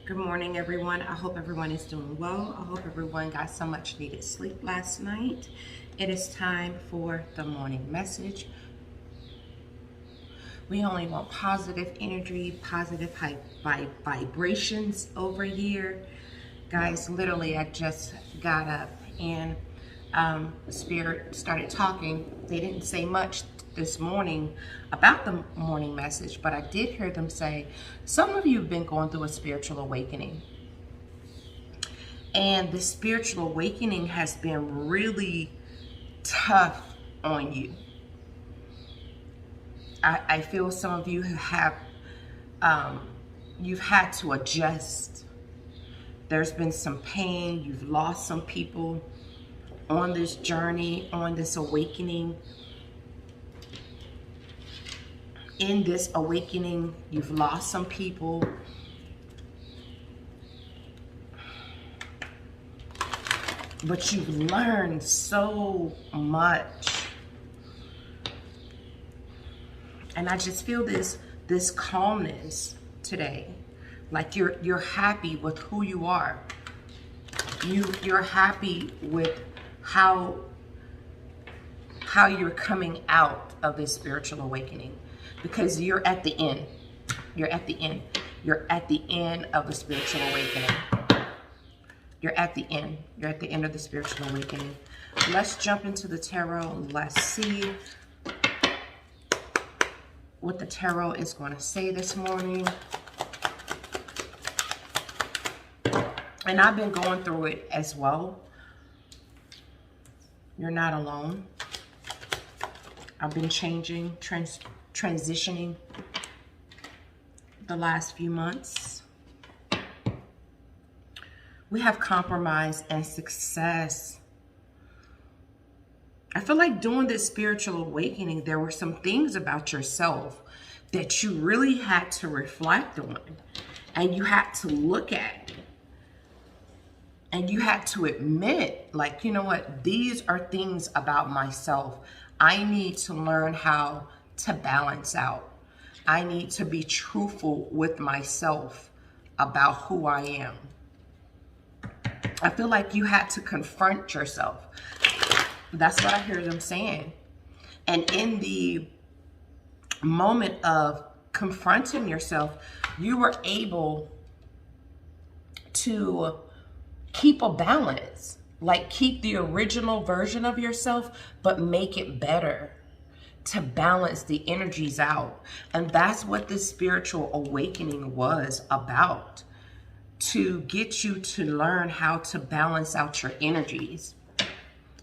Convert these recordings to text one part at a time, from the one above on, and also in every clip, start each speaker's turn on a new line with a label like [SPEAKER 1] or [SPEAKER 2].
[SPEAKER 1] Good morning, everyone. I hope everyone is doing well. I hope everyone got some much needed sleep last night. It is time for the morning message. We only want positive energy, positive vibrations over here. Guys, literally, I just got up and Spirit started talking. They didn't say much this morning about the morning message, but I did hear them say, some of you have been going through a spiritual awakening. And the spiritual awakening has been really tough on you. I feel some of you have, you've had to adjust. There's been some pain. You've lost some people on this journey, on this awakening. In this awakening, you've lost some people. But you've learned so much. And I just feel this calmness today. Like you're happy with who you are. You're happy with how you're coming out of this spiritual awakening. Because you're at the end. You're at the end. You're at the end of the spiritual awakening. You're at the end. You're at the end of the spiritual awakening. Let's jump into the tarot. Let's see what the tarot is going to say this morning. And I've been going through it as well. You're not alone. I've been changing, transitioning the last few months. We have compromise and success. I feel like during this spiritual awakening, there were some things about yourself that you really had to reflect on, and you had to look at, and you had to admit, like, you know what, these are things about myself. I need to learn how to balance out. I need to be truthful with myself about who I am. I feel like you had to confront yourself. That's what I hear them saying. And in the moment of confronting yourself, you were able to keep a balance. Like, keep the original version of yourself, but make it better, to balance the energies out. And that's what this spiritual awakening was about, to get you to learn how to balance out your energies.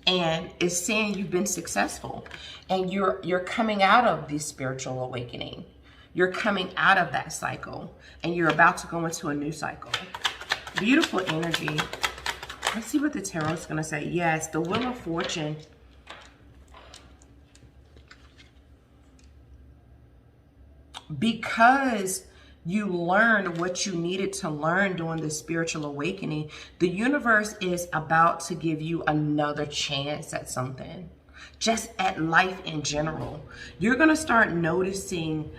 [SPEAKER 1] And it's saying you've been successful, and you're coming out of this spiritual awakening. You're coming out of that cycle, and you're about to go into a new cycle. Beautiful energy. Let's see what the tarot is going to say. Yes, the Wheel of Fortune. Because you learned what you needed to learn during the spiritual awakening, the universe is about to give you another chance at something. Just at life in general. You're going to start noticing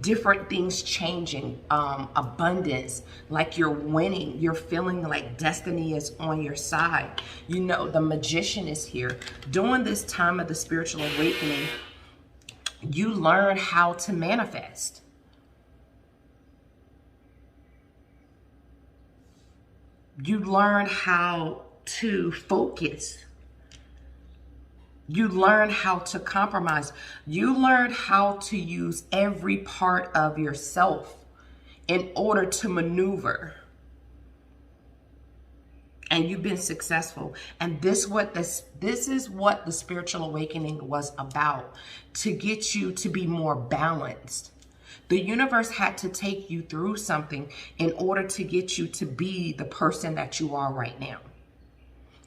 [SPEAKER 1] different things changing, abundance, like you're winning. You're feeling like destiny is on your side. You know, the Magician is here. During this time of the spiritual awakening, you learn how to manifest. You learn how to focus. You learn how to compromise. You learn how to use every part of yourself in order to maneuver. And you've been successful. And this is what the spiritual awakening was about, to get you to be more balanced, The universe had to take you through something in order to get you to be the person that you are right now.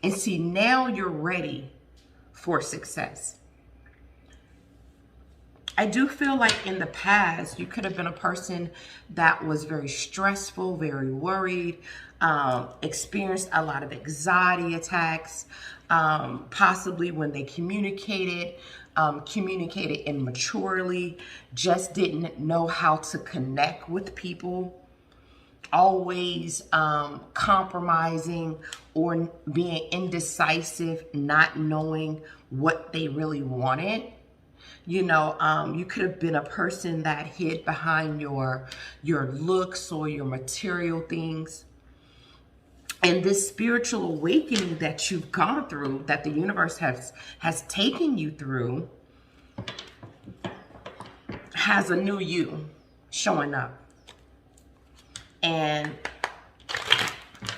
[SPEAKER 1] And see, now you're ready for success. I do feel like in the past, you could have been a person that was very stressful, very worried, experienced a lot of anxiety attacks, possibly when they communicated immaturely, just didn't know how to connect with people, always compromising or being indecisive, not knowing what they really wanted. You know, you could have been a person that hid behind your looks or your material things. And this spiritual awakening that you've gone through, that the universe has taken you through, has a new you showing up. And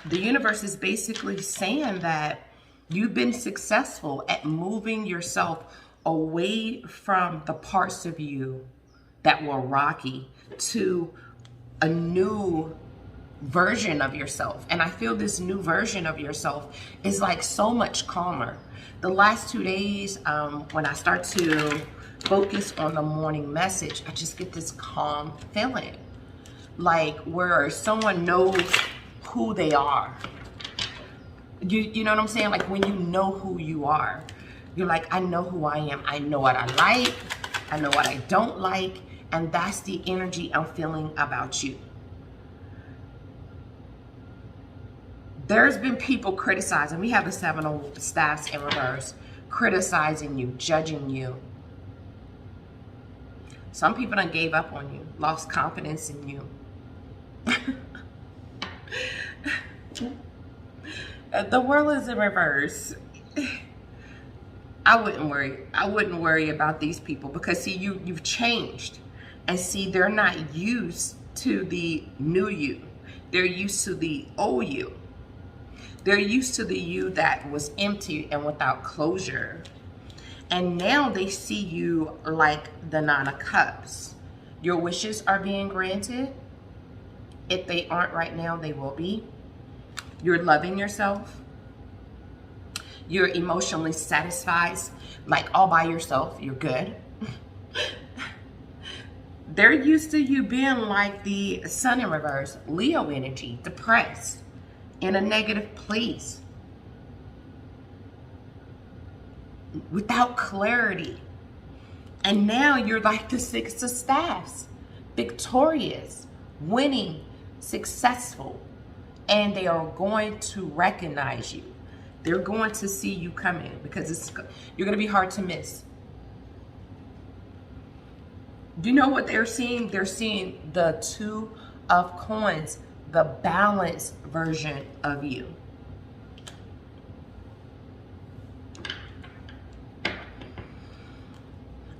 [SPEAKER 1] the universe is basically saying that you've been successful at moving yourself away from the parts of you that were rocky to a new version of yourself. And I feel this new version of yourself is like so much calmer. The last 2 days, when I start to focus on the morning message, I just get this calm feeling, like where someone knows who they are. You know what I'm saying? Like when you know who you are, you're like, I know who I am. I know what I like. I know what I don't like. And that's the energy I'm feeling about you. There's been people criticizing. We have the 7 of Staffs in reverse, criticizing you, judging you. Some people done gave up on you, lost confidence in you. The world is in reverse. I wouldn't worry about these people, because see, you've changed. And see, they're not used to the new you. They're used to the old you. They're used to the you that was empty and without closure. And now they see you like the 9 of Cups. Your wishes are being granted. If they aren't right now, they will be. You're loving yourself. You're emotionally satisfied, like all by yourself. You're good. They're used to you being like the Sun in reverse, Leo energy, depressed, in a negative place, without clarity. And now you're like the 6 of Staffs, victorious, winning, successful. And they are going to recognize you. They're going to see you coming, because you're going to be hard to miss. Do you know what they're seeing? They're seeing the 2 of Coins, the balanced version of you.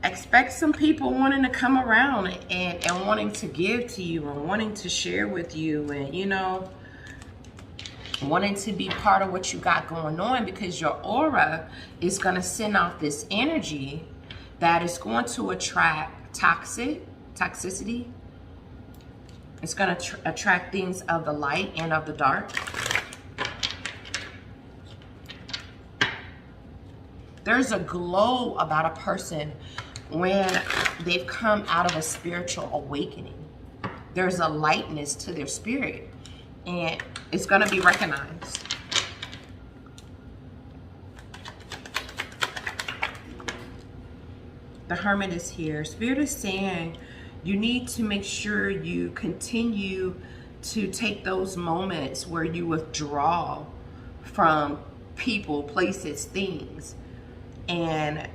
[SPEAKER 1] Expect some people wanting to come around and wanting to give to you and wanting to share with you, and, you know, wanting to be part of what you got going on, because your aura is going to send off this energy that is going to attract toxicity. It's going to attract things of the light and of the dark. There's a glow about a person when they've come out of a spiritual awakening. There's a lightness to their spirit, and it's going to be recognized. The Hermit is here. Spirit is saying you need to make sure you continue to take those moments where you withdraw from people, places, things, and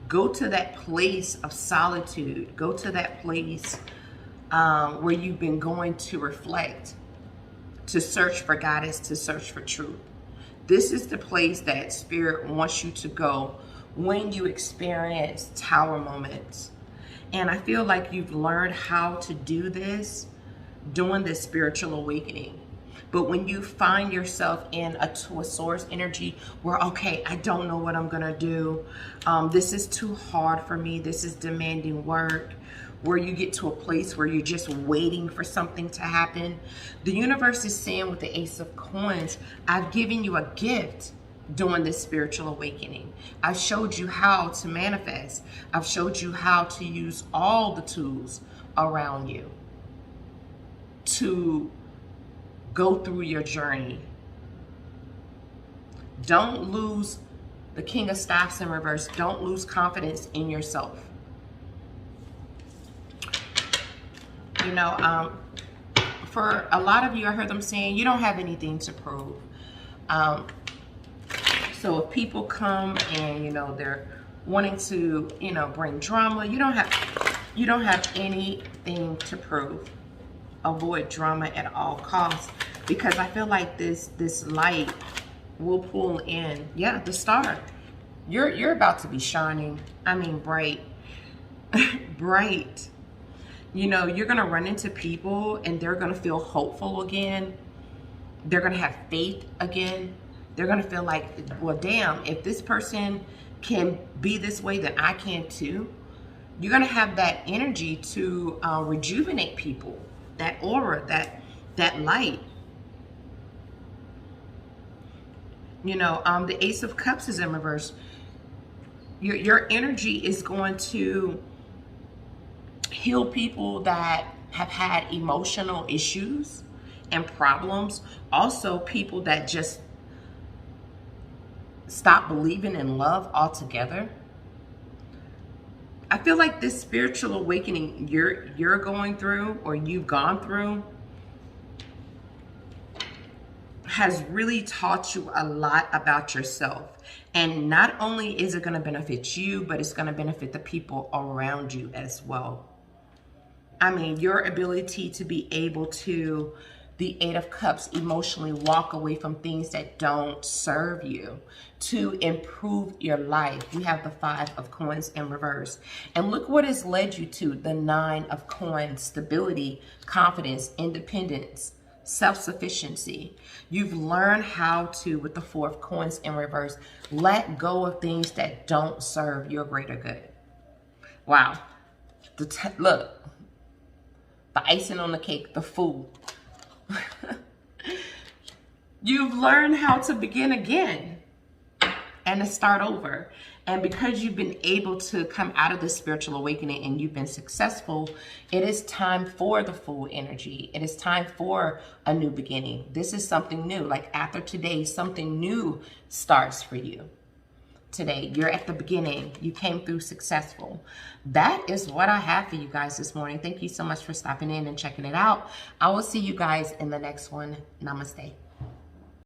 [SPEAKER 1] go to that place of solitude. Go to that place where you've been going to reflect, to search for guidance, to search for truth. This is the place that Spirit wants you to go when you experience tower moments. And I feel like you've learned how to do this during this spiritual awakening. But when you find yourself in a source energy where, okay, I don't know what I'm going to do. This is too hard for me. This is demanding work. Where you get to a place where you're just waiting for something to happen. The universe is saying with the Ace of Coins, I've given you a gift during this spiritual awakening. I've showed you how to manifest. I've showed you how to use all the tools around you to go through your journey. Don't lose the King of Staffs in reverse. Don't lose confidence in yourself. You know, for a lot of you, I heard them saying, you don't have anything to prove. So if people come and, you know, they're wanting to, you know, bring drama, you don't have anything to prove. Avoid drama at all costs, because I feel like this light will pull in, yeah, the star. You're about to be shining. I mean, bright. Bright. You know, you're going to run into people and they're going to feel hopeful again. They're going to have faith again. They're going to feel like, well, damn, if this person can be this way, then I can too. You're going to have that energy to rejuvenate people, that aura, that light. You know, the Ace of Cups is in reverse. Your energy is going to heal people that have had emotional issues and problems. Also, people that just stop believing in love altogether. I feel like this spiritual awakening you're going through, or you've gone through, has really taught you a lot about yourself. And not only is it going to benefit you, but it's going to benefit the people around you as well. I mean, your ability to be able to, the Eight of Cups, emotionally walk away from things that don't serve you to improve your life. You have the Five of Coins in reverse. And look what has led you to the Nine of Coins: stability, confidence, independence, self-sufficiency. You've learned how to, with the Four of Coins in reverse, let go of things that don't serve your greater good. Wow. Look. The icing on the cake, the Fool. You've learned how to begin again and to start over. And because you've been able to come out of this spiritual awakening and you've been successful, it is time for the Fool energy. It is time for a new beginning. This is something new. Like after today, something new starts for you. Today, you're at the beginning. You came through successful. That is what I have for you guys this morning. Thank you so much for stopping in and checking it out. I will see you guys in the next one. Namaste.